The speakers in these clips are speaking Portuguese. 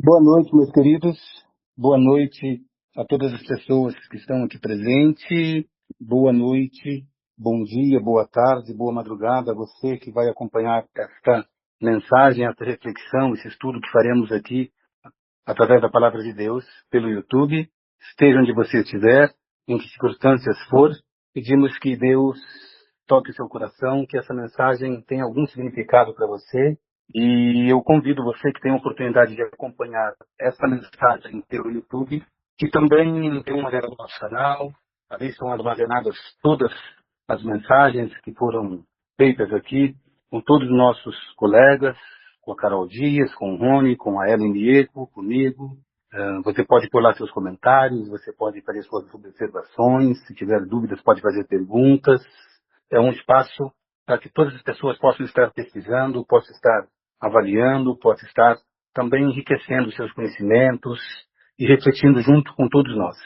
Boa noite, meus queridos. Boa noite a todas as pessoas que estão aqui presentes. Boa noite, bom dia, boa tarde, boa madrugada a você que vai acompanhar esta mensagem, esta reflexão, esse estudo que faremos aqui através da Palavra de Deus pelo YouTube. Esteja onde você estiver, em que circunstâncias for, pedimos que Deus toque o seu coração, que essa mensagem tenha algum significado para você. E eu convido você que tem a oportunidade de acompanhar essa mensagem pelo YouTube, que também tem uma maneira no nosso canal. Ali são armazenadas todas as mensagens que foram feitas aqui com todos os nossos colegas, com a Carol Dias, com o Rony, com a Ellen Diego, comigo. Você pode pôr lá seus comentários, você pode fazer suas observações, se tiver dúvidas pode fazer perguntas. É um espaço para que todas as pessoas possam estar pesquisando, possam estar avaliando, possam estar também enriquecendo seus conhecimentos e refletindo junto com todos nós.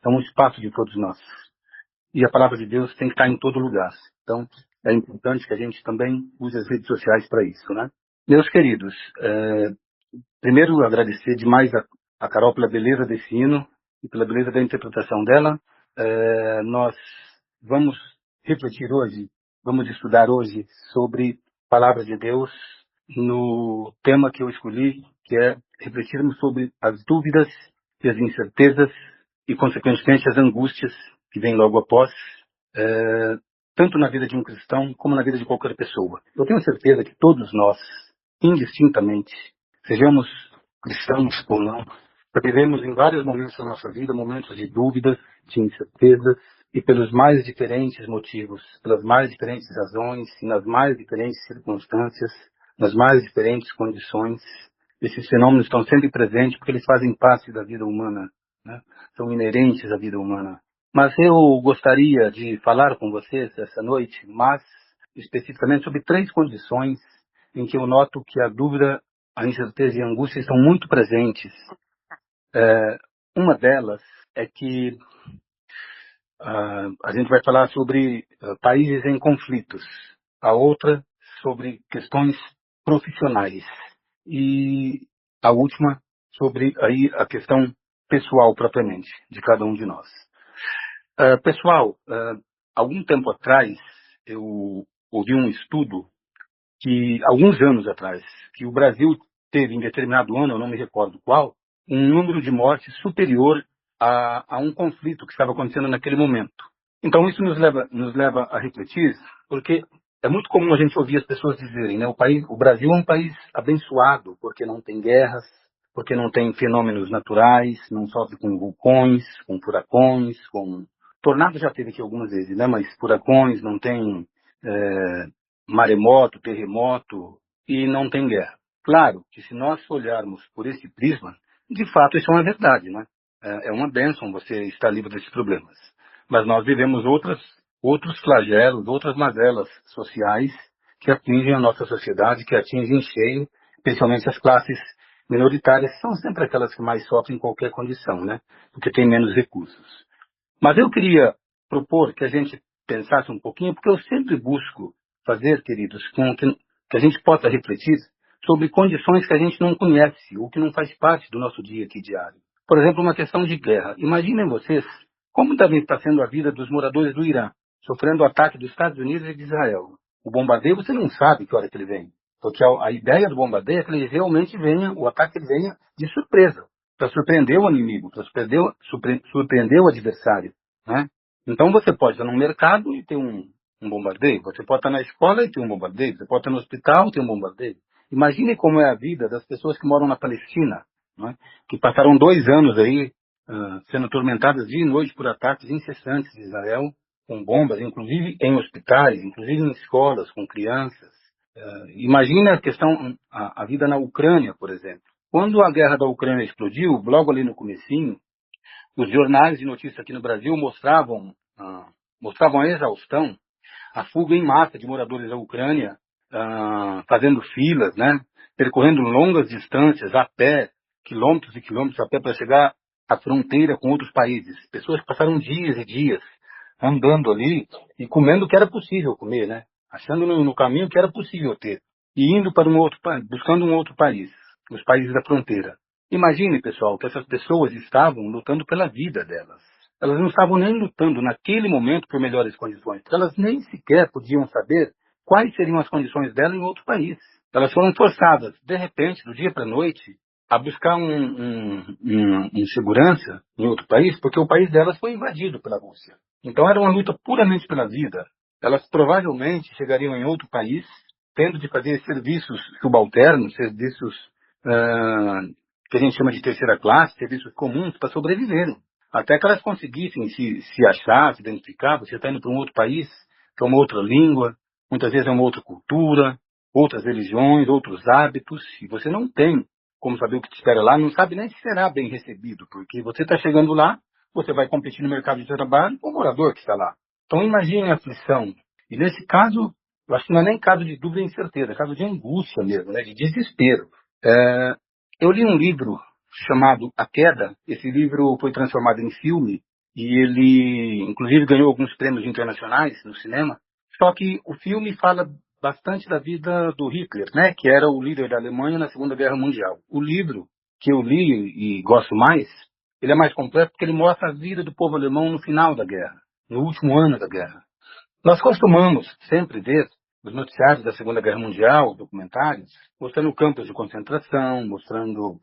É um espaço de todos nós. E a palavra de Deus tem que estar em todo lugar. Então, é importante que a gente também use as redes sociais para isso, né? Meus queridos, primeiro agradecer demais a Carol pela beleza desse hino e pela beleza da interpretação dela. Nós vamos refletir hoje, vamos estudar hoje sobre a palavra de Deus no tema que eu escolhi, que é refletirmos sobre as dúvidas e as incertezas e, consequentemente, as angústias que vêm logo após, tanto na vida de um cristão como na vida de qualquer pessoa. Eu tenho certeza que todos nós, indistintamente, sejamos cristãos ou não, vivemos em vários momentos da nossa vida, momentos de dúvidas, de incertezas, e pelos mais diferentes motivos, pelas mais diferentes razões e nas mais diferentes circunstâncias, nas mais diferentes condições, esses fenômenos estão sempre presentes porque eles fazem parte da vida humana, né? São inerentes à vida humana. Mas eu gostaria de falar com vocês essa noite, mas especificamente sobre três condições em que eu noto que a dúvida, a incerteza e a angústia estão muito presentes. Uma delas é que a gente vai falar sobre países em conflitos. A outra sobre questões profissionais. E a última sobre aí a questão pessoal propriamente de cada um de nós. Pessoal, algum tempo atrás eu ouvi um estudo que, alguns anos atrás, que o Brasil teve em determinado ano, eu não me recordo qual, um número de mortes superior a um conflito que estava acontecendo naquele momento. Então isso nos leva a refletir, porque é muito comum a gente ouvir as pessoas dizerem, né, o Brasil é um país abençoado, porque não tem guerras, porque não tem fenômenos naturais, não sofre com vulcões, com furacões, com... Tornado já teve aqui algumas vezes, né, mas furacões, não tem maremoto, terremoto e não tem guerra. Claro que se nós olharmos por esse prisma, de fato isso é uma verdade, né? É uma bênção você estar livre desses problemas. Mas nós vivemos outros flagelos, outras mazelas sociais que atingem a nossa sociedade, que atingem em cheio, especialmente as classes minoritárias, que são sempre aquelas que mais sofrem em qualquer condição, né? Porque têm menos recursos. Mas eu queria propor que a gente pensasse um pouquinho, porque eu sempre busco fazer, queridos, com que a gente possa refletir sobre condições que a gente não conhece ou que não faz parte do nosso dia aqui diário. Por exemplo, uma questão de guerra. Imaginem vocês como também está sendo a vida dos moradores do Irã, sofrendo o ataque dos Estados Unidos e de Israel. O bombardeio você não sabe que hora que ele vem, porque a ideia do bombardeio é que ele realmente venha, o ataque ele venha de surpresa, para surpreender o inimigo, para surpreender o adversário, né? Então você pode estar num mercado e ter um bombardeio, você pode estar na escola e ter um bombardeio, você pode estar no hospital e ter um bombardeio. Imagine como é a vida das pessoas que moram na Palestina, né? Que passaram 2 anos aí sendo atormentadas dia e noite por ataques incessantes de Israel, com bombas, inclusive em hospitais, inclusive em escolas, com crianças. Imagine a questão, a vida na Ucrânia, por exemplo. Quando a guerra da Ucrânia explodiu, logo ali no comecinho, os jornais de notícia aqui no Brasil mostravam a exaustão, a fuga em massa de moradores da Ucrânia, fazendo filas, né? Percorrendo longas distâncias a pé, quilômetros e quilômetros a pé para chegar à fronteira com outros países. Pessoas que passaram dias e dias andando ali e comendo o que era possível comer, né? Achando no caminho que era possível ter. E indo para buscando um outro país, os países da fronteira. Imagine, pessoal, que essas pessoas estavam lutando pela vida delas. Elas não estavam nem lutando naquele momento por melhores condições, porque elas nem sequer podiam saber quais seriam as condições dela em outro país. Elas foram forçadas, de repente, do dia para a noite, a buscar um segurança em outro país, porque o país delas foi invadido pela Rússia. Então era uma luta puramente pela vida. Elas provavelmente chegariam em outro país, tendo de fazer serviços subalternos, serviços ah, que a gente chama de terceira classe, serviços comuns, para sobreviverem. Até que elas conseguissem se achar, se identificar. Você está indo para um outro país, que é uma outra língua, muitas vezes é uma outra cultura, outras religiões, outros hábitos, e você não tem como saber o que te espera lá, não sabe nem se será bem recebido, porque você está chegando lá, você vai competir no mercado de trabalho com o morador que está lá. Então imagine a aflição. E nesse caso, eu acho que não é nem caso de dúvida e incerteza, é caso de angústia mesmo, né, de desespero. É, eu li um livro chamado A Queda. Esse livro foi transformado em filme e ele, inclusive, ganhou alguns prêmios internacionais no cinema. Só que o filme fala bastante da vida do Hitler, né, que era o líder da Alemanha na Segunda Guerra Mundial. O livro que eu li e gosto mais, ele é mais completo porque ele mostra a vida do povo alemão no final da guerra, no último ano da guerra. Nós costumamos sempre ver os noticiários da Segunda Guerra Mundial, documentários, mostrando campos de concentração, mostrando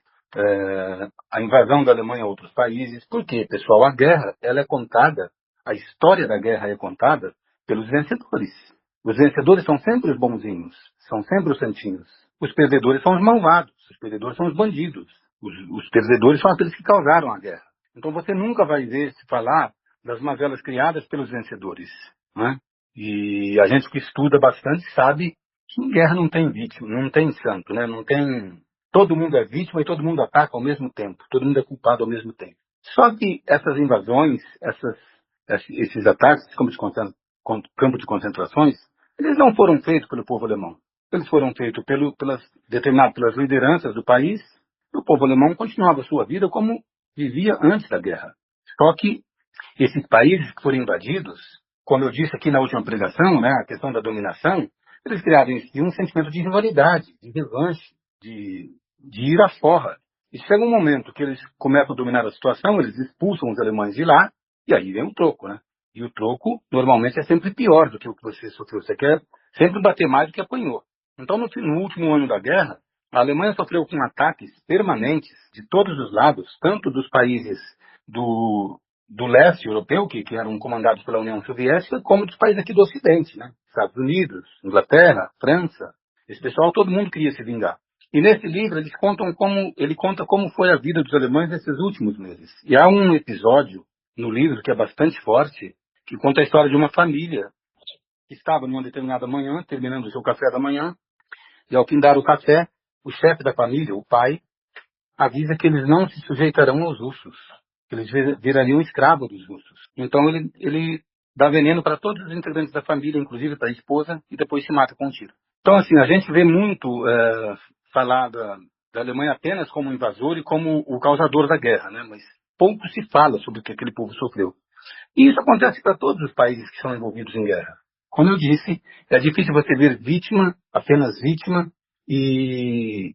a invasão da Alemanha a outros países. Por quê, pessoal? A guerra, ela é contada, a história da guerra é contada pelos vencedores. Os vencedores são sempre os bonzinhos, são sempre os santinhos. Os perdedores são os malvados, os perdedores são os bandidos. Os perdedores são aqueles que causaram a guerra. Então você nunca vai ver se falar das mazelas criadas pelos vencedores, né? E a gente que estuda bastante sabe que em guerra não tem vítima, não tem santo, né? Não tem. Todo mundo é vítima e todo mundo ataca ao mesmo tempo, todo mundo é culpado ao mesmo tempo. Só que essas invasões, esses ataques, campo de concentrações, eles não foram feitos pelo povo alemão. Eles foram feitos determinados pelas lideranças do país, e o povo alemão continuava a sua vida como vivia antes da guerra. Só que esses países que foram invadidos, como eu disse aqui na última pregação, né, a questão da dominação, eles criaram em si um sentimento de rivalidade, de revanche, de ir à forra. E chega um momento que eles começam a dominar a situação, eles expulsam os alemães de lá, e aí vem o troco, né? E o troco, normalmente, é sempre pior do que o que você sofreu. Você quer sempre bater mais do que apanhou. Então, no último ano da guerra, a Alemanha sofreu com ataques permanentes de todos os lados, tanto dos países do leste europeu, que eram comandados pela União Soviética, como dos países aqui do Ocidente, né? Estados Unidos, Inglaterra, França. Esse pessoal, todo mundo queria se vingar. E nesse livro ele conta como foi a vida dos alemães nesses últimos meses. E há um episódio no livro que é bastante forte, que conta a história de uma família que estava numa determinada manhã, terminando o seu café da manhã, e ao findar o café, o chefe da família, o pai, avisa que eles não se sujeitarão aos russos, que eles virariam escravos dos russos. Então ele dá veneno para todos os integrantes da família, inclusive para a esposa, e depois se mata com um tiro. Então, assim, a gente vê muito falar da Alemanha apenas como invasor e como o causador da guerra, né? Mas pouco se fala sobre o que aquele povo sofreu. E isso acontece para todos os países que são envolvidos em guerra. Como eu disse, é difícil você ver vítima, apenas vítima, e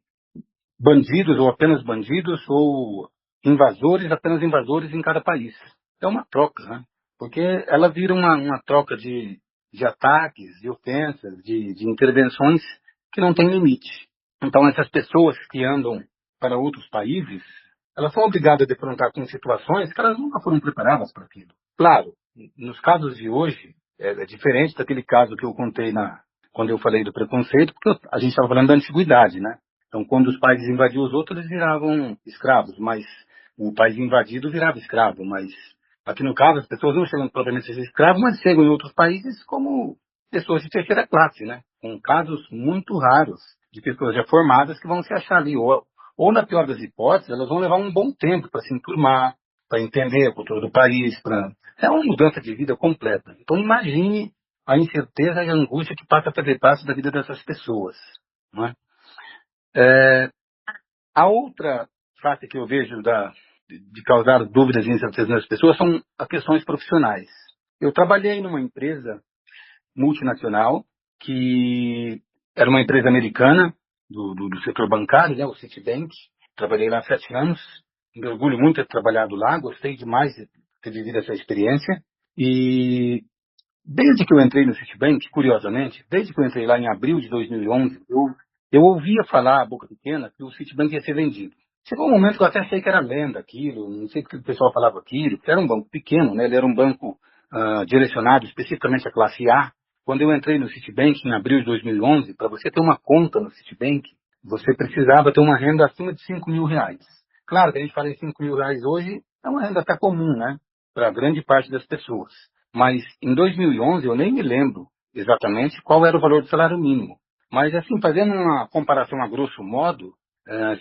bandidos ou apenas bandidos, ou invasores, apenas invasores em cada país. É uma troca, né? Porque ela vira uma troca de ataques, de ofensas, de intervenções que não tem limite. Então, essas pessoas que andam para outros países, elas são obrigadas a defrontar com situações que elas nunca foram preparadas para aquilo. Claro, nos casos de hoje, é diferente daquele caso que eu contei quando eu falei do preconceito, porque a gente estava falando da antiguidade, né? Então, quando os países invadiam os outros, eles viravam escravos, mas o país invadido virava escravo. Mas aqui no caso, as pessoas não chegam propriamente a ser escravos, mas chegam em outros países como pessoas de terceira classe, né? Com casos muito raros de pessoas já formadas que vão se achar ali. Ou na pior das hipóteses, elas vão levar um bom tempo para se enturmar, para entender a cultura do país. É uma mudança de vida completa. Então, imagine a incerteza e a angústia que passa a fazer parte da vida dessas pessoas, não é? A outra face que eu vejo de causar dúvidas e incertezas nas pessoas são as questões profissionais. Eu trabalhei numa empresa multinacional que era uma empresa americana do setor bancário, né, o Citibank, trabalhei lá 7 anos, me orgulho muito de ter trabalhado lá, gostei demais de ter vivido essa experiência. E desde que eu entrei no Citibank, curiosamente, desde que eu entrei lá em abril de 2011, eu ouvia falar, a boca pequena, que o Citibank ia ser vendido. Chegou um momento que eu até achei que era lenda aquilo, não sei porque o pessoal falava aquilo, porque era um banco pequeno, né? Ele era um banco direcionado especificamente à classe A. Quando eu entrei no Citibank em abril de 2011, para você ter uma conta no Citibank, você precisava ter uma renda acima de R$ 5.000. Claro que a gente fala em R$ 5.000 hoje, é uma renda até comum, né? Para grande parte das pessoas. Mas em 2011 eu nem me lembro exatamente qual era o valor do salário mínimo. Mas assim, fazendo uma comparação a grosso modo,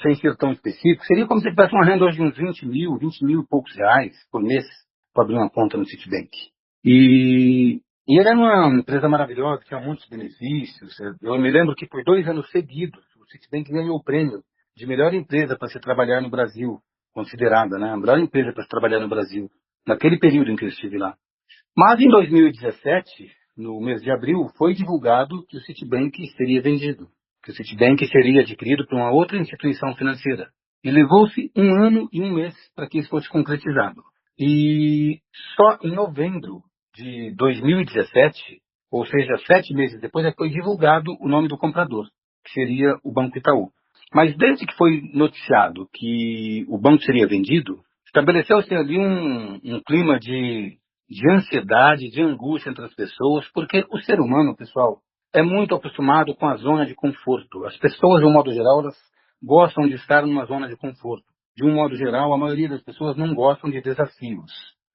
sem ser tão específico, seria como se tivesse uma renda hoje de uns 20 mil e poucos reais por mês para abrir uma conta no Citibank. E ele era uma empresa maravilhosa, tinha muitos benefícios. Eu me lembro que por 2 anos seguidos, o Citibank ganhou o prêmio de melhor empresa para se trabalhar no Brasil, considerada, né? A melhor empresa para se trabalhar no Brasil, naquele período em que eu estive lá. Mas em 2017, no mês de abril, foi divulgado que o Citibank seria vendido, que o Citibank seria adquirido por uma outra instituição financeira. E levou-se 1 ano e 1 mês para que isso fosse concretizado. E só em novembro de 2017, ou seja, 7 meses depois, é que foi divulgado o nome do comprador, que seria o Banco Itaú. Mas desde que foi noticiado que o banco seria vendido, estabeleceu-se ali um clima de ansiedade, de angústia entre as pessoas, porque o ser humano, pessoal, é muito acostumado com a zona de conforto. As pessoas, de um modo geral, elas gostam de estar numa zona de conforto. De um modo geral, a maioria das pessoas não gostam de desafios,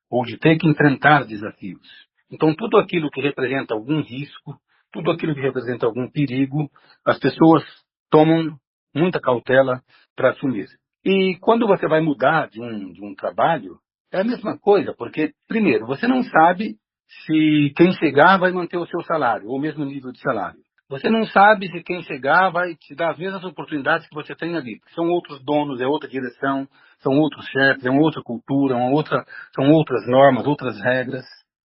ou de ter que enfrentar desafios. Então, tudo aquilo que representa algum risco, tudo aquilo que representa algum perigo, as pessoas tomam muita cautela para assumir. E quando você vai mudar de um trabalho, é a mesma coisa, porque, primeiro, você não sabe se quem chegar vai manter o seu salário, ou o mesmo nível de salário. Você não sabe se quem chegar vai te dar as mesmas oportunidades que você tem ali. São outros donos, é outra direção, são outros chefes, é uma outra cultura, são outras normas, outras regras.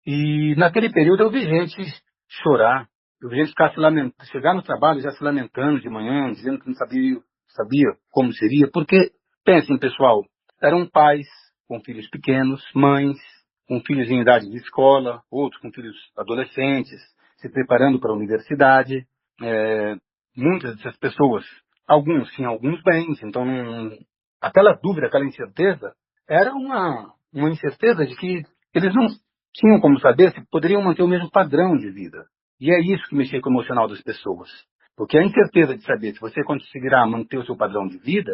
E naquele período eu vi gente chorar, eu vi gente ficar se lamentando, chegar no trabalho já se lamentando de manhã, dizendo que não sabia como seria, porque, pensem pessoal, eram pais com filhos pequenos, mães com filhos em idade de escola, outros com filhos adolescentes, se preparando para a universidade. É, muitas dessas pessoas, alguns tinham alguns bens, então aquela dúvida, aquela incerteza, era uma incerteza de que eles não tinham como saber se poderiam manter o mesmo padrão de vida. E é isso que mexia com o emocional das pessoas. Porque a incerteza de saber se você conseguirá manter o seu padrão de vida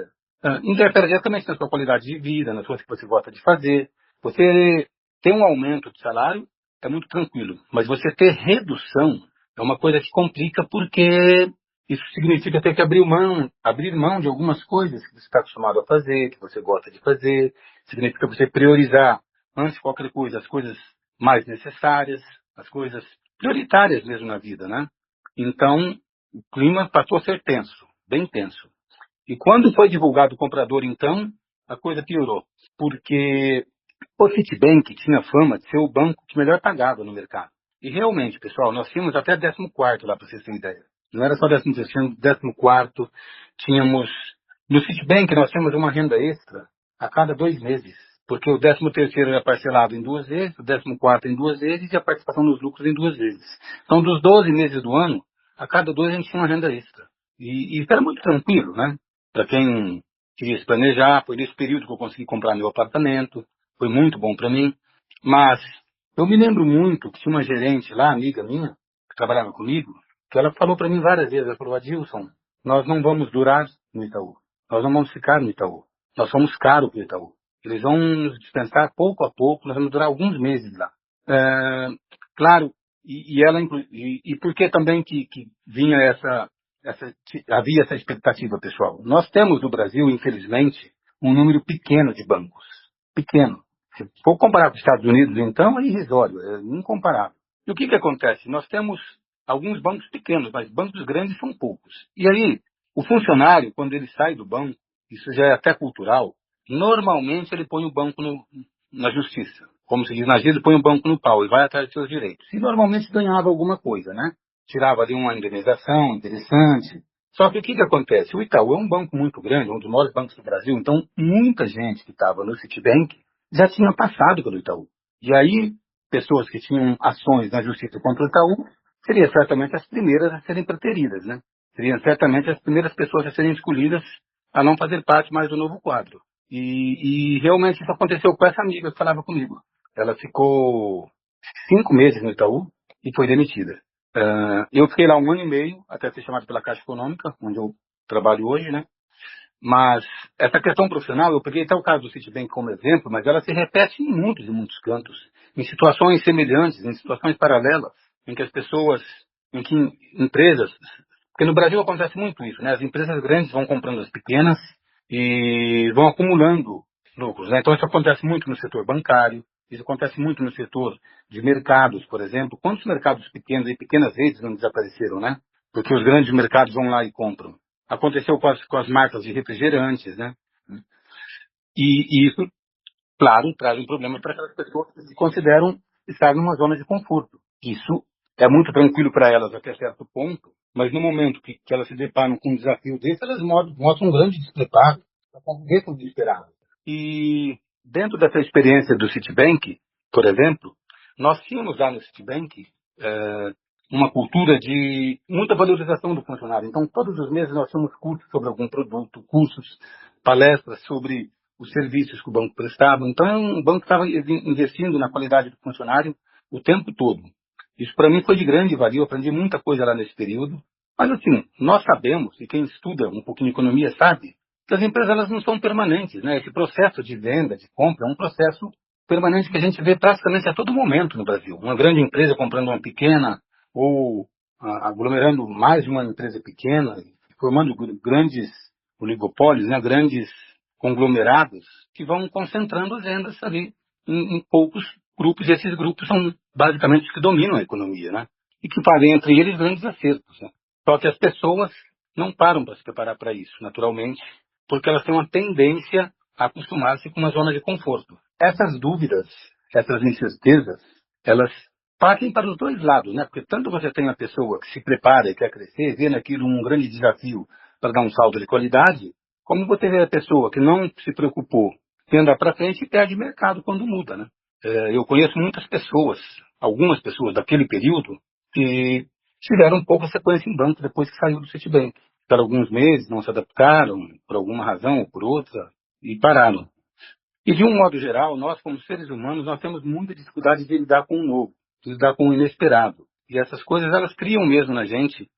interfere diretamente na sua qualidade de vida, nas coisas que você gosta de fazer. Você ter um aumento de salário é muito tranquilo, mas você ter redução é uma coisa que complica porque isso significa ter que abrir mão de algumas coisas que você está acostumado a fazer, que você gosta de fazer. Significa você priorizar, antes de qualquer coisa, as coisas mais necessárias, as coisas prioritárias mesmo na vida, né? Então, o clima passou a ser tenso, bem tenso. E quando foi divulgado o comprador, então, a coisa piorou. Porque o Citibank tinha fama de ser o banco que melhor pagava no mercado. E realmente, pessoal, nós tínhamos até 14º lá, para vocês terem ideia. Não era só 13º, tínhamos 14º. Tínhamos... No Citibank, nós tínhamos uma renda extra a cada 2 meses. Porque o 13º era parcelado em 2 vezes, o 14º em 2 vezes e a participação nos lucros em 2 vezes. Então, dos 12 meses do ano, a cada 2 a gente tinha uma renda extra. E isso era muito tranquilo, né? Para quem queria se planejar, foi nesse período que eu consegui comprar meu apartamento, foi muito bom para mim. Mas eu me lembro muito que tinha uma gerente lá, amiga minha, que trabalhava comigo, que ela falou para mim várias vezes, ela falou: Adilson, nós não vamos durar no Itaú, nós não vamos ficar no Itaú, nós somos caros para o Itaú. Eles vão nos dispensar pouco a pouco, nós vamos durar alguns meses lá. É, claro, e por que também que vinha havia essa expectativa, pessoal? Nós temos no Brasil, infelizmente, um número pequeno de bancos. Pequeno. Se for comparar com os Estados Unidos, então, é irrisório, é incomparável. E o que acontece? Nós temos alguns bancos pequenos, mas bancos grandes são poucos. E aí, o funcionário, quando ele sai do banco, isso já é até cultural, normalmente ele põe o banco na justiça. Como se diz na gíria, ele põe o banco no pau e vai atrás dos seus direitos. E normalmente ganhava alguma coisa, né? Tirava ali uma indenização interessante, Só que o que acontece? O Itaú é um banco muito grande, um dos maiores bancos do Brasil, então muita gente que estava no Citibank já tinha passado pelo Itaú. E aí, pessoas que tinham ações na justiça contra o Itaú seriam certamente as primeiras a serem preteridas, né? Seriam certamente as primeiras pessoas a serem escolhidas a não fazer parte mais do novo quadro. E realmente isso aconteceu com essa amiga que falava comigo. Ela ficou 5 meses no Itaú e foi demitida. Eu fiquei lá 1 ano e meio, até ser chamado pela Caixa Econômica, onde eu trabalho hoje, né? Mas essa questão profissional, eu peguei até o caso do Citibank como exemplo, mas ela se repete em muitos e muitos cantos, em situações semelhantes, em situações paralelas, em que as pessoas, em que empresas, porque no Brasil acontece muito isso, né? As empresas grandes vão comprando as pequenas e vão acumulando lucros, né? Então isso acontece muito no setor bancário, isso acontece muito no setor de mercados, por exemplo. Quantos mercados pequenos e pequenas redes não desapareceram, né? Porque os grandes mercados vão lá e compram. Aconteceu com as marcas de refrigerantes, né? E isso, claro, traz um problema para aquelas pessoas que se consideram estar numa zona de conforto. Isso é muito tranquilo para elas até certo ponto, mas no momento que elas se deparam com um desafio desse, elas mostram um grande despreparo para conviver com o desesperado. E dentro dessa experiência do Citibank, por exemplo, nós tínhamos lá no Citibank eh, uma cultura de muita valorização do funcionário. Então, todos os meses nós tínhamos cursos sobre algum produto, cursos, palestras sobre os serviços que o banco prestava. Então, o banco estava investindo na qualidade do funcionário o tempo todo. Isso para mim foi de grande valia, eu aprendi muita coisa lá nesse período. Mas assim, nós sabemos, e quem estuda um pouquinho de economia sabe, que as empresas elas não são permanentes, né? Esse processo de venda, de compra, é um processo permanente que a gente vê praticamente a todo momento no Brasil. Uma grande empresa comprando uma pequena, ou aglomerando mais de uma empresa pequena, formando grandes oligopólios, né? Grandes conglomerados que vão concentrando as vendas ali em poucos grupos, e esses grupos são basicamente os que dominam a economia, né? E que fazem entre eles grandes acertos, né? Só que as pessoas não param para se preparar para isso, naturalmente, porque elas têm uma tendência a acostumar-se com uma zona de conforto. Essas dúvidas, essas incertezas, elas partem para os dois lados, né? Porque tanto você tem a pessoa que se prepara e quer crescer, vê naquilo um grande desafio para dar um salto de qualidade, como você vê a pessoa que não se preocupou em andar para frente e perde mercado quando muda, né? Eu conheço muitas pessoas, algumas pessoas daquele período, que tiveram pouca sequência em banco depois que saiu do Citibank. Ficaram alguns meses, não se adaptaram, por alguma razão ou por outra, e pararam. E de um modo geral, nós como seres humanos, nós temos muita dificuldade de lidar com o novo, de lidar com o inesperado. E essas coisas, elas criam mesmo na gente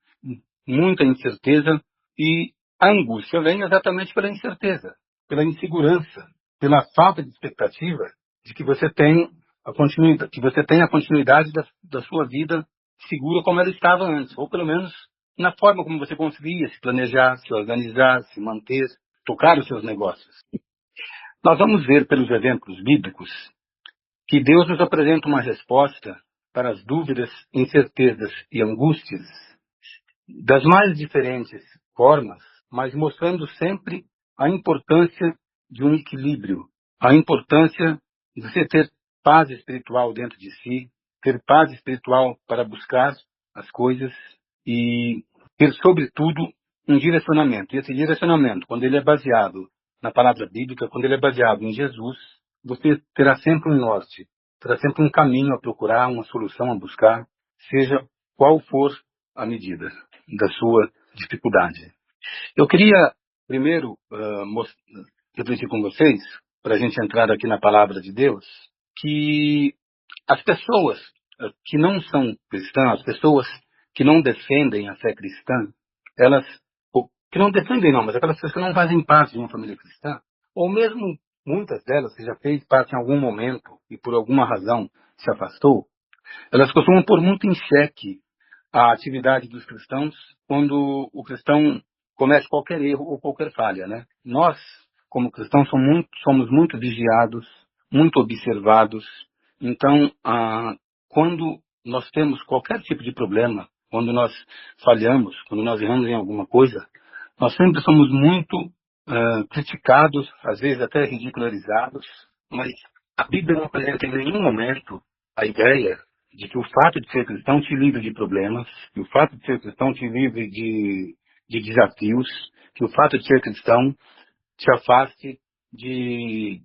muita incerteza, e a angústia vem exatamente pela incerteza, pela insegurança, pela falta de expectativa de que você tem a continuidade da sua vida segura como ela estava antes, ou pelo menos na forma como você conseguia se planejar, se organizar, se manter, tocar os seus negócios. Nós vamos ver pelos exemplos bíblicos que Deus nos apresenta uma resposta para as dúvidas, incertezas e angústias das mais diferentes formas, mas mostrando sempre a importância de um equilíbrio, a importância de você ter paz espiritual dentro de si, ter paz espiritual para buscar as coisas e ter, sobretudo, um direcionamento. E esse direcionamento, quando ele é baseado na palavra bíblica, quando ele é baseado em Jesus, você terá sempre um norte, terá sempre um caminho a procurar, uma solução a buscar, seja qual for a medida da sua dificuldade. Eu queria primeiro refletir com vocês, para a gente entrar aqui na palavra de Deus, que as pessoas que não são cristãs, as pessoas que não defendem a fé cristã, elas, ou, que não defendem não, mas aquelas pessoas que não fazem parte de uma família cristã, ou mesmo muitas delas que já fez parte em algum momento e por alguma razão se afastou, elas costumam pôr muito em xeque a atividade dos cristãos quando o cristão comete qualquer erro ou qualquer falha, né? Nós, como cristãos, somos muito vigiados, muito observados. Então, quando nós temos qualquer tipo de problema, quando nós falhamos, quando nós erramos em alguma coisa, nós sempre somos muito criticados, às vezes até ridicularizados, mas a Bíblia não apresenta em nenhum momento a ideia de que o fato de ser cristão te livre de problemas, que o fato de ser cristão te livre de de desafios, que o fato de ser cristão te afaste de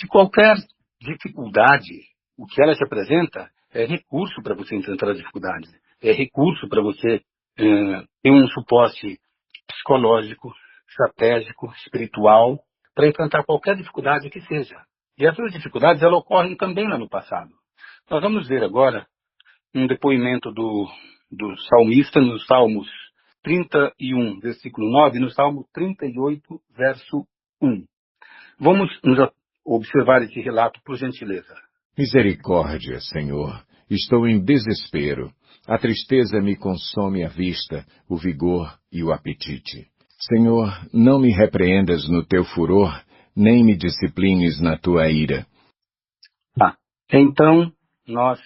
qualquer dificuldade. O que ela te apresenta é recurso para você enfrentar as dificuldades, é recurso para você ter um suporte psicológico, estratégico, espiritual, para enfrentar qualquer dificuldade que seja. E essas dificuldades, elas ocorrem também lá no passado. Nós vamos ver agora um depoimento do salmista nos Salmos 31, versículo 9, e no Salmo 38, verso 1. Vamos observar esse relato, por gentileza. Misericórdia, Senhor. Estou em desespero. A tristeza me consome a vista, o vigor e o apetite. Senhor, não me repreendas no teu furor, nem me disciplines na tua ira. Então, nós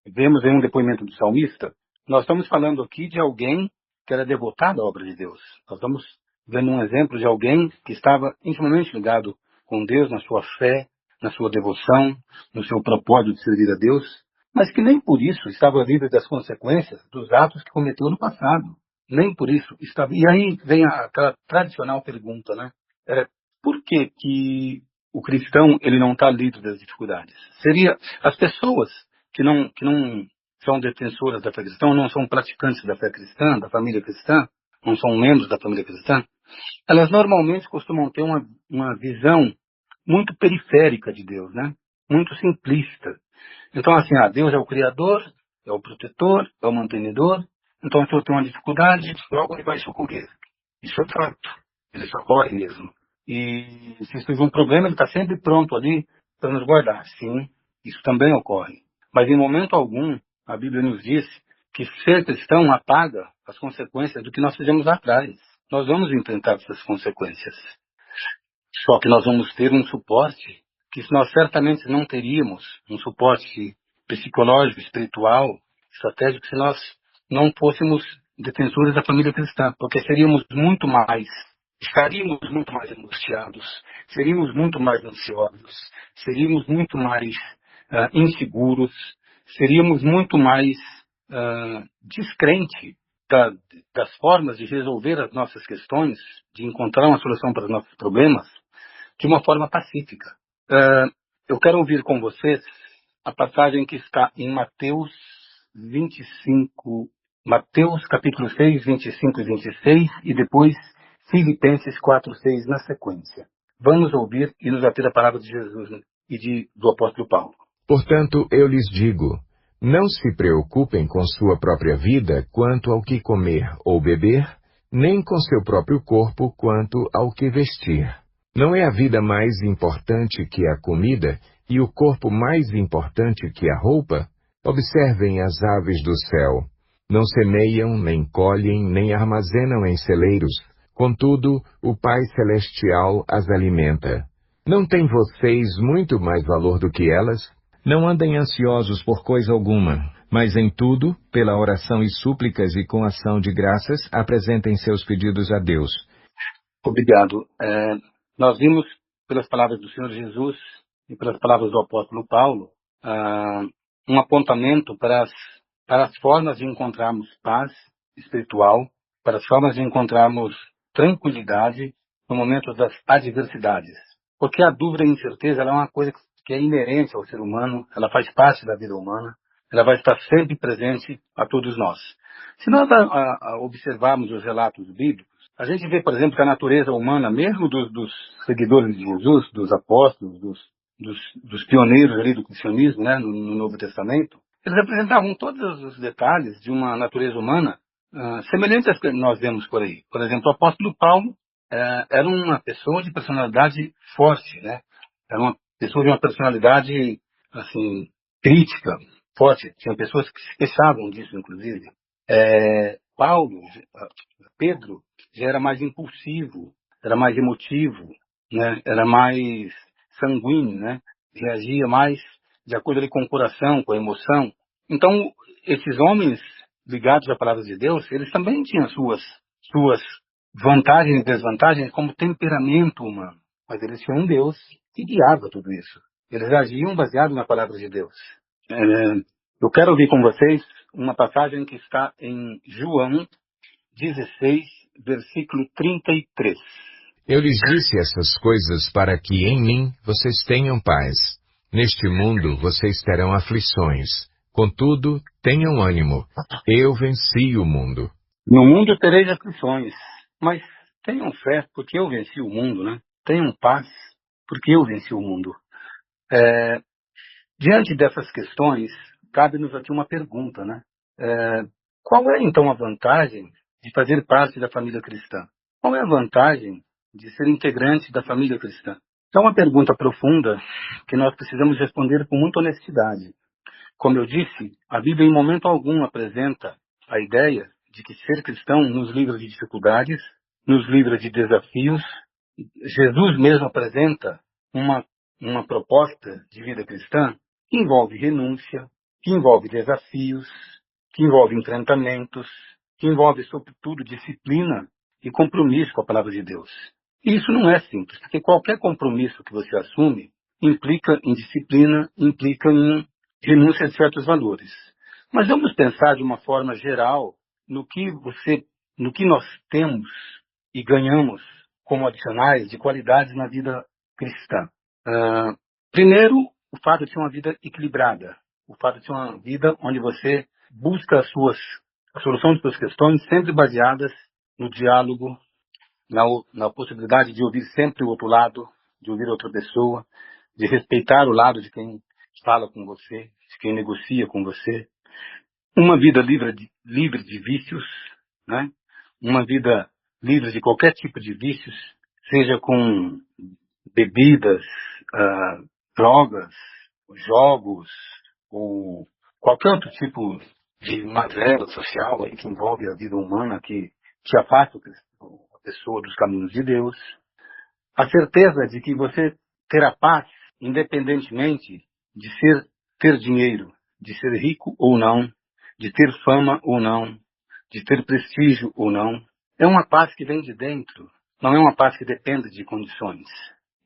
vemos em um depoimento do salmista, nós estamos falando aqui de alguém que era devotado à obra de Deus. Nós estamos vendo um exemplo de alguém que estava intimamente ligado com Deus, na sua fé, na sua devoção, no seu propósito de servir a Deus, mas que nem por isso estava livre das consequências dos atos que cometeu no passado. Nem por isso estava. E aí vem aquela tradicional pergunta, né? Por que o cristão ele não está livre das dificuldades? Seria as pessoas que não são defensoras da fé cristã, não são praticantes da fé cristã, da família cristã, não são membros da família cristã, elas normalmente costumam ter uma visão muito periférica de Deus, né? Muito simplista. Então, assim, Deus é o Criador, é o protetor, é o mantenedor. Então, se eu tenho uma dificuldade, logo ele vai socorrer. Isso é fato. Ele socorre mesmo. E se surge um problema, ele está sempre pronto ali para nos guardar. Sim, isso também ocorre. Mas em momento algum, a Bíblia nos diz que ser cristão apaga as consequências do que nós fizemos lá atrás. Nós vamos enfrentar essas consequências. Só que nós vamos ter um suporte que nós certamente não teríamos, um suporte psicológico, espiritual, estratégico, se nós não fôssemos defensores da família cristã, porque estaríamos muito mais angustiados, seríamos muito mais ansiosos, seríamos muito mais inseguros, seríamos muito mais descrente das formas de resolver as nossas questões, de encontrar uma solução para os nossos problemas, de uma forma pacífica. Eu quero ouvir com vocês a passagem que está em Mateus 25, Mateus capítulo 6, 25 e 26, e depois Filipenses 4, 6 na sequência. Vamos ouvir e nos ater a palavra de Jesus e do apóstolo Paulo. Portanto, eu lhes digo, não se preocupem com sua própria vida quanto ao que comer ou beber, nem com seu próprio corpo quanto ao que vestir. Não é a vida mais importante que a comida e o corpo mais importante que a roupa? Observem as aves do céu. Não semeiam, nem colhem, nem armazenam em celeiros. Contudo, o Pai Celestial as alimenta. Não têm vocês muito mais valor do que elas? Não andem ansiosos por coisa alguma, mas em tudo, pela oração e súplicas e com ação de graças, apresentem seus pedidos a Deus. Obrigado. Nós vimos, pelas palavras do Senhor Jesus e pelas palavras do apóstolo Paulo, um apontamento para as formas de encontrarmos paz espiritual, para as formas de encontrarmos tranquilidade no momento das adversidades. Porque a dúvida e a incerteza ela é uma coisa que é inerente ao ser humano, ela faz parte da vida humana, ela vai estar sempre presente a todos nós. Se nós observarmos os relatos bíblicos, a gente vê, por exemplo, que a natureza humana, mesmo dos seguidores de Jesus, dos apóstolos, dos pioneiros ali do cristianismo, né, no Novo Testamento, eles apresentavam todos os detalhes de uma natureza humana semelhantes às que nós vemos por aí. Por exemplo, o apóstolo Paulo era uma pessoa de personalidade forte, né? Era uma pessoa de uma personalidade, assim, crítica, forte. Tinha pessoas que se queixavam disso, inclusive. Pedro, já era mais impulsivo, era mais emotivo, né? Era mais sanguíneo, né? Reagia mais de acordo ali com o coração, com a emoção. Então, esses homens ligados à palavra de Deus, eles também tinham suas vantagens e desvantagens como temperamento humano. Mas eles tinham um Deus que guiava tudo isso. Eles agiam baseado na palavra de Deus. Eu quero ouvir com vocês uma passagem que está em João 16, versículo 33. Eu lhes disse essas coisas para que em mim vocês tenham paz. Neste mundo vocês terão aflições. Contudo, tenham ânimo. Eu venci o mundo. No mundo tereis aflições, mas tenham fé, porque eu venci o mundo, né? Tenham paz, porque eu venci o mundo. Diante dessas questões, cabe-nos aqui uma pergunta, né? Qual é, então, a vantagem de fazer parte da família cristã? Qual é a vantagem de ser integrante da família cristã? É uma pergunta profunda que nós precisamos responder com muita honestidade. Como eu disse, a Bíblia em momento algum apresenta a ideia de que ser cristão nos livra de dificuldades, nos livra de desafios. Jesus mesmo apresenta uma proposta de vida cristã que envolve renúncia, que envolve desafios, que envolve enfrentamentos, que envolve, sobretudo, disciplina e compromisso com a palavra de Deus. E isso não é simples, porque qualquer compromisso que você assume implica em disciplina, implica em renúncia de certos valores. Mas vamos pensar de uma forma geral no que nós temos e ganhamos como adicionais de qualidades na vida cristã. Primeiro, o fato de ser uma vida equilibrada, o fato de ser uma vida onde você busca a solução de suas questões sempre baseadas no diálogo, na possibilidade de ouvir sempre o outro lado, de ouvir outra pessoa, de respeitar o lado de quem fala com você, de quem negocia com você. Uma vida livre de vícios, né? Uma vida livre de qualquer tipo de vícios, seja com bebidas, drogas, jogos, ou qualquer outro tipo de matéria social aí que envolve a vida humana, que afasta a pessoa dos caminhos de Deus. A certeza de que você terá paz, independentemente de ter dinheiro, de ser rico ou não, de ter fama ou não, de ter prestígio ou não. É uma paz que vem de dentro, não é uma paz que depende de condições.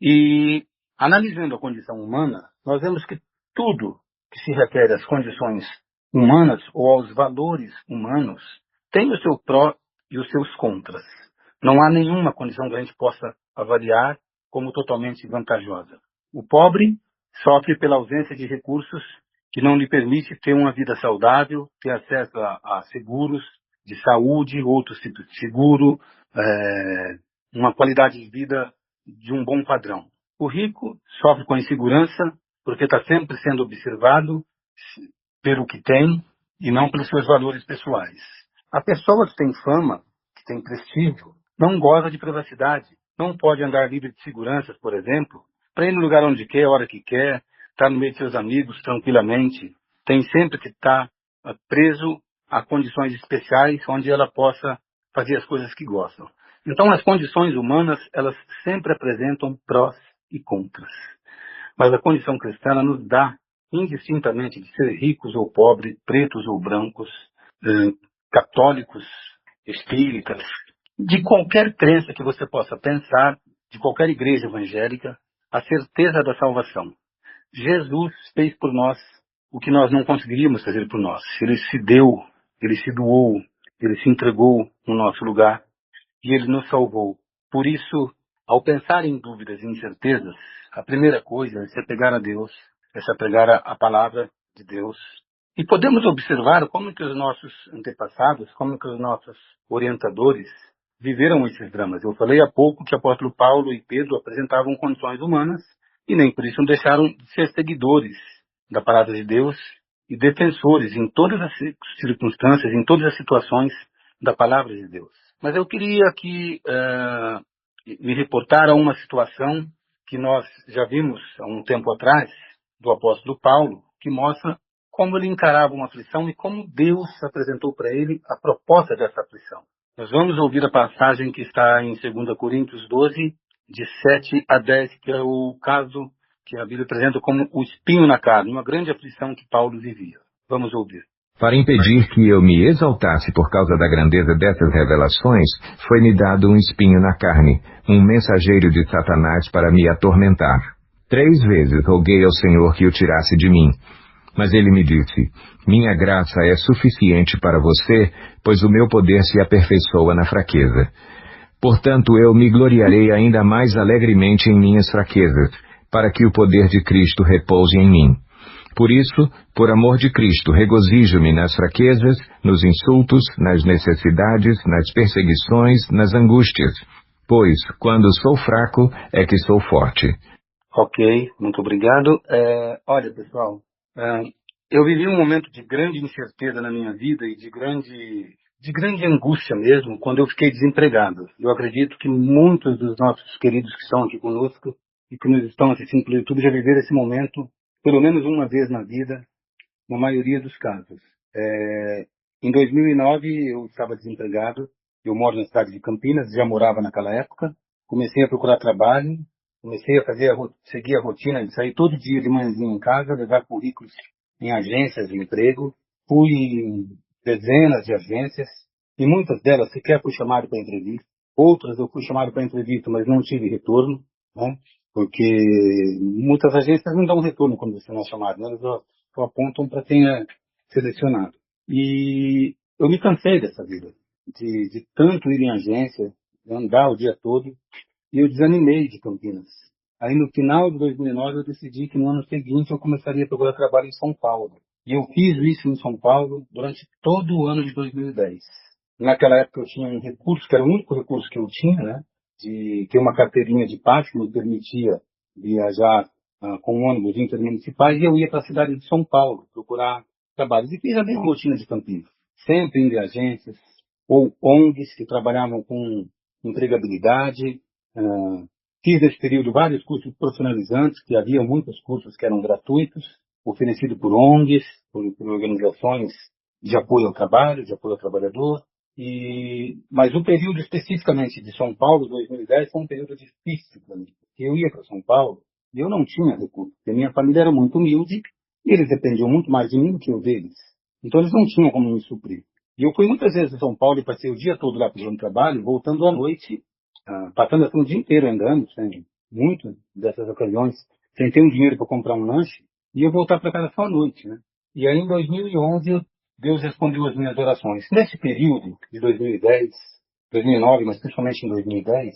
E, analisando a condição humana, nós vemos que tudo que se refere às condições humanas ou aos valores humanos tem o seu pró e os seus contras. Não há nenhuma condição que a gente possa avaliar como totalmente vantajosa. O pobre sofre pela ausência de recursos que não lhe permite ter uma vida saudável, ter acesso a seguros de saúde, outros tipos de seguro, uma qualidade de vida de um bom padrão. O rico sofre com insegurança porque está sempre sendo observado pelo que tem e não pelos seus valores pessoais. A pessoa que tem fama, que tem prestígio, não goza de privacidade, não pode andar livre de seguranças, por exemplo, para ir no lugar onde quer, a hora que quer, estar no meio de seus amigos tranquilamente. Tem sempre que estar preso a condições especiais onde ela possa fazer as coisas que gostam. Então, as condições humanas, elas sempre apresentam prós e contras. Mas a condição cristã nos dá, indistintamente, de ser ricos ou pobres, pretos ou brancos, católicos, espíritas, de qualquer crença que você possa pensar, de qualquer igreja evangélica, a certeza da salvação. Jesus fez por nós o que nós não conseguiríamos fazer por nós. Ele se deu, ele se doou, ele se entregou no nosso lugar e ele nos salvou. Por isso, ao pensar em dúvidas e incertezas, a primeira coisa é se apegar a Deus, é se apegar à palavra de Deus. E podemos observar como que os nossos antepassados, como que os nossos orientadores viveram esses dramas. Eu falei há pouco que o apóstolo Paulo e Pedro apresentavam condições humanas e nem por isso não deixaram de ser seguidores da palavra de Deus e defensores em todas as circunstâncias, em todas as situações da palavra de Deus. Mas eu queria aqui me reportar a uma situação que nós já vimos há um tempo atrás, do apóstolo Paulo, que mostra como ele encarava uma aflição e como Deus apresentou para ele a proposta dessa aflição. Nós vamos ouvir a passagem que está em 2 Coríntios 12, de 7 a 10, que é o caso que a Bíblia apresenta como o espinho na carne, uma grande aflição que Paulo vivia. Vamos ouvir. Para impedir que eu me exaltasse por causa da grandeza dessas revelações, foi-me dado um espinho na carne, um mensageiro de Satanás para me atormentar. 3 vezes roguei ao Senhor que o tirasse de mim. Mas ele me disse: minha graça é suficiente para você, pois o meu poder se aperfeiçoa na fraqueza. Portanto, eu me gloriarei ainda mais alegremente em minhas fraquezas, para que o poder de Cristo repouse em mim. Por isso, por amor de Cristo, regozijo-me nas fraquezas, nos insultos, nas necessidades, nas perseguições, nas angústias. Pois, quando sou fraco, é que sou forte. Ok, muito obrigado. Olha, pessoal, eu vivi um momento de grande incerteza na minha vida e de grande angústia mesmo, quando eu fiquei desempregado. Eu acredito que muitos dos nossos queridos que estão aqui conosco e que nos estão assistindo pelo YouTube já viveram esse momento, pelo menos uma vez na vida, na maioria dos casos. Em 2009 eu estava desempregado, eu moro na cidade de Campinas, já morava naquela época, comecei a procurar trabalho, comecei a seguir a rotina de sair todo dia de manhãzinha em casa, levar currículos em agências de emprego, fui em dezenas de agências, e muitas delas sequer fui chamado para entrevista, outras eu fui chamado para entrevista, mas não tive retorno, né? Porque muitas agências não dão retorno quando você não é chamado, né? Elas só apontam para quem é selecionado. E eu me cansei dessa vida, de tanto ir em agência, de andar o dia todo, e eu desanimei de Campinas. Aí no final de 2009 eu decidi que no ano seguinte eu começaria a procurar trabalho em São Paulo. E eu fiz isso em São Paulo durante todo o ano de 2010. Naquela época eu tinha um recurso, que era o único recurso que eu tinha, né? De ter uma carteirinha de paz que me permitia viajar com ônibus intermunicipais, e eu ia para a cidade de São Paulo procurar trabalhos. E fiz a mesma rotina de Campinas, sempre indo em agências ou ONGs que trabalhavam com empregabilidade. ah, Fiz nesse período vários cursos profissionalizantes, que havia muitos cursos que eram gratuitos, oferecidos por ONGs, por organizações de apoio ao trabalho, de apoio ao trabalhador. Mas o período especificamente de São Paulo, 2010, foi um período difícil para mim. Eu ia para São Paulo e eu não tinha recursos, porque minha família era muito humilde e eles dependiam muito mais de mim do que eu deles. Então eles não tinham como me suprir. E eu fui muitas vezes a São Paulo e passei o dia todo lá fazendo trabalho, voltando à noite, passando assim o dia inteiro andando, sem muito dessas ocasiões, sem ter um dinheiro para comprar um lanche, e eu voltar para casa só à noite, né? E aí em 2011 Deus respondeu as minhas orações. Nesse período de 2010, 2009, mas principalmente em 2010,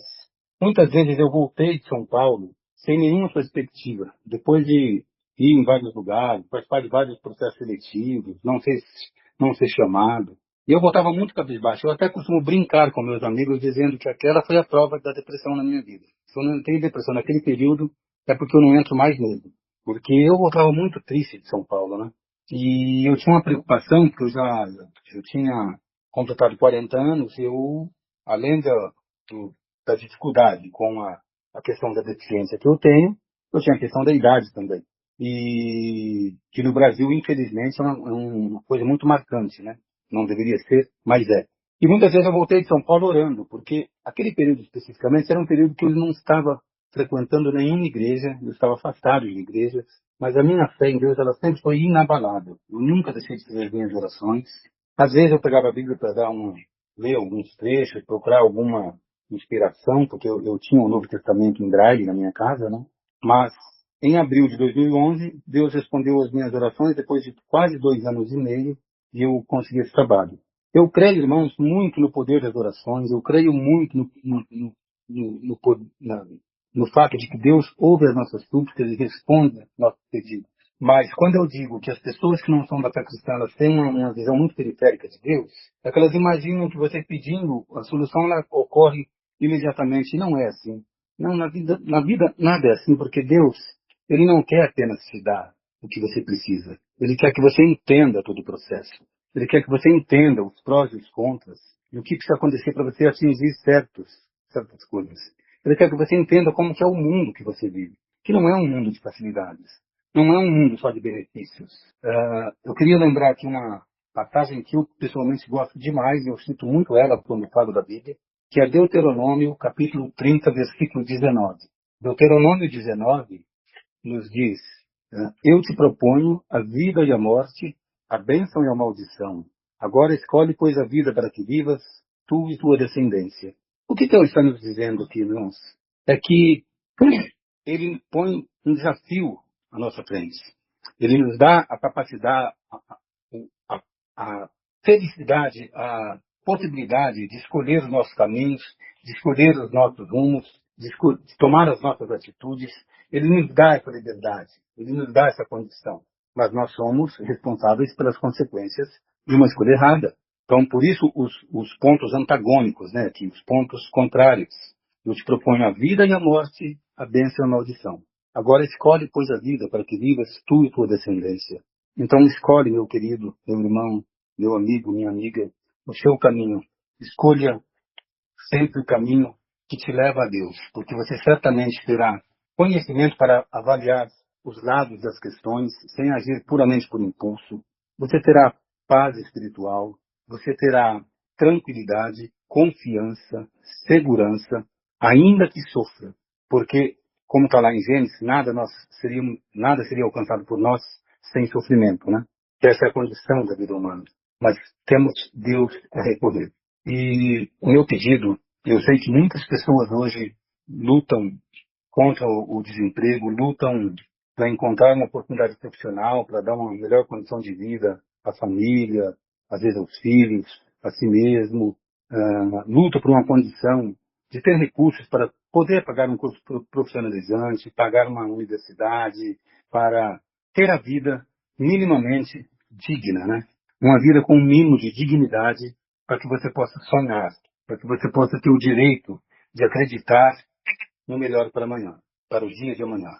muitas vezes eu voltei de São Paulo sem nenhuma perspectiva. Depois de ir em vários lugares, participar de vários processos seletivos, não ser chamado. E eu voltava muito cabisbaixo. Eu até costumo brincar com meus amigos dizendo que aquela foi a prova da depressão na minha vida. Se eu não tenho depressão naquele período, é porque eu não entro mais nele. Porque eu voltava muito triste de São Paulo, né? E eu tinha uma preocupação, porque eu tinha completado 40 anos, além da dificuldade com a questão da deficiência que eu tenho, eu tinha a questão da idade também. E que no Brasil, infelizmente, é uma coisa muito marcante, né? Não deveria ser, mas é. E muitas vezes eu voltei de São Paulo orando, porque aquele período especificamente era um período que eu não estava frequentando nenhuma igreja, eu estava afastado de igrejas, mas a minha fé em Deus, ela sempre foi inabalável. Eu nunca deixei de fazer as minhas orações. Às vezes eu pegava a Bíblia para ler alguns trechos, procurar alguma inspiração, porque eu tinha o Novo Testamento em braille na minha casa, né? Mas em abril de 2011, Deus respondeu às minhas orações depois de quase 2 anos e meio e eu consegui esse trabalho. Eu creio, irmãos, muito no poder das orações, eu creio muito no fato de que Deus ouve as nossas súplicas e responde nossos pedidos. Mas quando eu digo que as pessoas que não são da fé cristã, elas têm uma visão muito periférica de Deus, é que elas imaginam que você pedindo, a solução ela ocorre imediatamente. E não é assim. Não, na vida nada é assim, porque Deus, Ele não quer apenas te dar o que você precisa. Ele quer que você entenda todo o processo. Ele quer que você entenda os prós e os contras, e o que precisa acontecer para você atingir certas coisas. Ele quer que você entenda como que é o mundo que você vive, que não é um mundo de facilidades, não é um mundo só de benefícios. Eu queria lembrar aqui uma passagem que eu pessoalmente gosto demais, e eu cito muito ela quando falo da Bíblia, que é Deuteronômio, capítulo 30, versículo 19. Deuteronômio 19 nos diz: eu te proponho a vida e a morte, a bênção e a maldição. Agora escolhe, pois, a vida para que vivas, tu e tua descendência. O que Deus está nos dizendo aqui, irmãos? É que Ele põe um desafio à nossa frente. Ele nos dá a capacidade, a felicidade, a possibilidade de escolher os nossos caminhos, de escolher os nossos rumos, de tomar as nossas atitudes. Ele nos dá essa liberdade, ele nos dá essa condição. Mas nós somos responsáveis pelas consequências de uma escolha errada. Então, por isso, os pontos antagônicos, né, aqui, os pontos contrários. Eu te proponho a vida e a morte, a bênção e a maldição. Agora escolhe, pois, a vida, para que vivas tu e tua descendência. Então escolhe, meu querido, meu irmão, meu amigo, minha amiga, o seu caminho. Escolha sempre o caminho que te leva a Deus, porque você certamente terá conhecimento para avaliar os lados das questões, sem agir puramente por impulso. Você terá paz espiritual, você terá tranquilidade, confiança, segurança, ainda que sofra, porque, como está lá em Gênesis, nada seria alcançado por nós sem sofrimento, né? Essa é a condição da vida humana. Mas temos Deus a recorrer. E o meu pedido, eu sei que muitas pessoas hoje lutam contra o desemprego, lutam para encontrar uma oportunidade profissional, para dar uma melhor condição de vida à família, às vezes aos filhos, a si mesmo, luta por uma condição de ter recursos para poder pagar um curso profissionalizante, pagar uma universidade, para ter a vida minimamente digna, né? Uma vida com um mínimo de dignidade para que você possa sonhar, para que você possa ter o direito de acreditar no melhor para amanhã, para os dias de amanhã.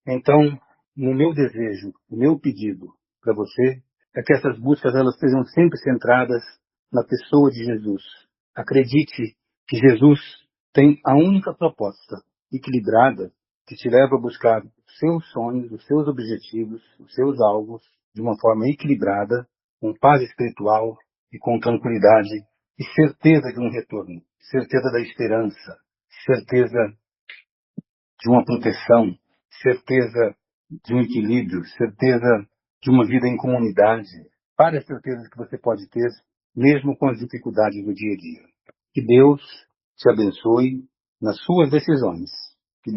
Então, no meu desejo, o meu pedido para você é que essas buscas elas sejam sempre centradas na pessoa de Jesus. Acredite que Jesus tem a única proposta equilibrada que te leva a buscar os seus sonhos, os seus objetivos, os seus alvos de uma forma equilibrada, com paz espiritual e com tranquilidade e certeza de um retorno, certeza da esperança, certeza de uma proteção, certeza de um equilíbrio, certeza de uma vida em comunidade, várias certezas que você pode ter, mesmo com as dificuldades do dia a dia. Que Deus te abençoe nas suas decisões. Que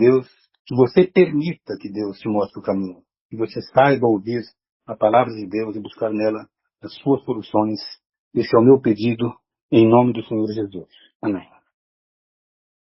você permita que Deus te mostre o caminho. Que você saiba ouvir a palavra de Deus e buscar nela as suas soluções. Esse é o meu pedido em nome do Senhor Jesus. Amém.